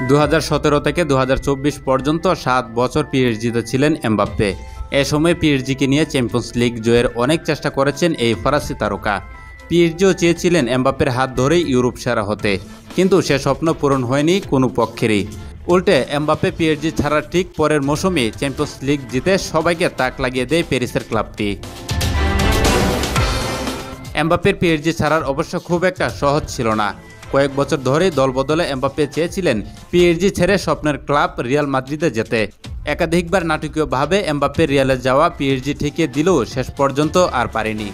2017 থেকে 2024 পর্যন্ত 7 বছর পিএসজিতে ছিলেন এমবাপ্পে। এ সময় পিএসজিকে নিয়ে চ্যাম্পিয়ন্স লিগ জয়ের অনেক চেষ্টা করেছেন এই ফরাসি তারকা। পিএসজিও চেয়েছিলেন এমবাপ্পের হাত ধরেই ইউরোপ সেরা হতে, কিন্তু সে স্বপ্ন পূরণ হয়নি কোনো পক্ষেরই। উল্টে এমবাপ্পে পিএসজি ছাড়ার ঠিক পরের মৌসুমে চ্যাম্পিয়ন্স লিগ জিতে সবাইকে তাক লাগিয়ে দেয় প্যারিসের ক্লাবটি। এমবাপ্পের পিএসজি ছাড়ার অবশ্য খুব একটা সহজ ছিল না। কয়েক বছর ধরেই দলবদলে এমবাপ্পে চেয়েছিলেন পিএসজি ছেড়ে স্বপ্নের ক্লাব রিয়াল মাদ্রিদে যেতে। একাধিকবার নাটকীয়ভাবে এমবাপ্পে রিয়ালে যাওয়া পিএসজি ঠেকিয়ে দিলেও শেষ পর্যন্ত আর পারেনি।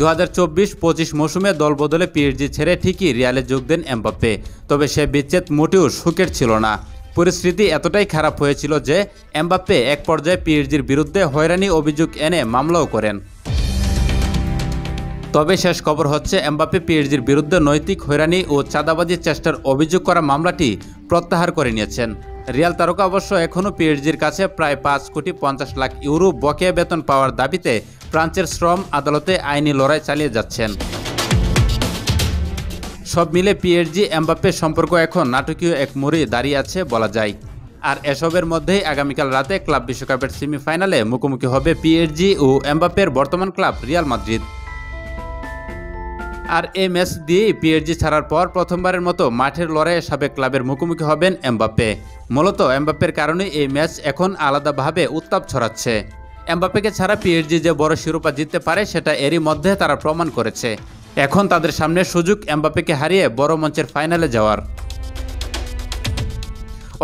2024-25 মৌসুমে দলবদলে পিএসজি ছেড়ে ঠিকই রিয়ালে যোগ দেন এমবাপ্পে, তবে সে বিচ্ছেদ মোটেও সুখের ছিল না। পরিস্থিতি এতটাই খারাপ হয়েছিল যে এমবাপ্পে এক পর্যায়ে পিএসজির বিরুদ্ধে হয়রানি অভিযোগ এনে মামলাও করেন। তবে শেষ খবর হচ্ছে এমবাপ্পে পিএসজির বিরুদ্ধে নৈতিক হয়রানি ও চাঁদাবাজির চেষ্টার অভিযোগ করা মামলাটি প্রত্যাহার করে নিয়েছেন। রিয়াল তারকা অবশ্য এখনও পিএসজির কাছে প্রায় 5,50,00,000 ইউরো বকেয়া বেতন পাওয়ার দাবিতে ফ্রান্সের শ্রম আদালতে আইনি লড়াই চালিয়ে যাচ্ছেন। সব মিলে পিএসজি এমবাপ্পের সম্পর্ক এখন নাটকীয় এক মোড়ে দাঁড়িয়ে আছে বলা যায়। আর এসবের মধ্যেই আগামীকাল রাতে ক্লাব বিশ্বকাপের সেমিফাইনালে মুখোমুখি হবে পিএসজি ও এমবাপ্পের বর্তমান ক্লাব রিয়াল মাদ্রিদ। আর এই ম্যাচ দিয়েই পিএসজি ছাড়ার পর প্রথমবারের মতো মাঠের লড়াইয়ে সাবেক ক্লাবের মুখোমুখি হবেন এমবাপ্পে। মূলত এমবাপ্পের কারণেই এই ম্যাচ এখন আলাদাভাবে উত্তাপ ছড়াচ্ছে। এমবাপ্পেকে ছাড়া পিএসজি যে বড় শিরোপা জিততে পারে সেটা এরই মধ্যে তারা প্রমাণ করেছে। এখন তাদের সামনে সুযোগ এমবাপ্পেকে হারিয়ে বড় মঞ্চের ফাইনালে যাওয়ার।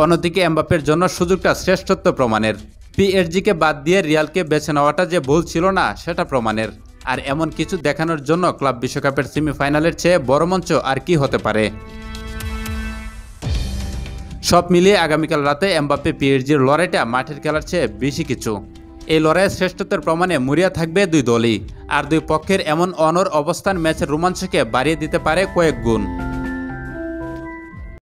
অন্যদিকে এমবাপ্পের জন্য সুযোগটা শ্রেষ্ঠত্ব প্রমাণের। পিএসজিকে বাদ দিয়ে রিয়ালকে বেছে নেওয়াটা যে ভুল ছিল না সেটা প্রমাণের। আর এমন কিছু দেখানোর জন্য ক্লাব বিশ্বকাপের সেমিফাইনালের চেয়ে বড় মঞ্চ আর কি হতে পারে। সব মিলিয়ে আগামীকাল রাতে এমবাপ্পে পিএসজির লড়াইটা মাঠের খেলার চেয়ে বেশি কিছু। এই লড়াইয়ের শ্রেষ্ঠত্বের প্রমাণে মরিয়া থাকবে দুই দলই। আর দুই পক্ষের এমন অনড় অবস্থান ম্যাচের রোমাঞ্চকে বাড়িয়ে দিতে পারে কয়েক গুণ।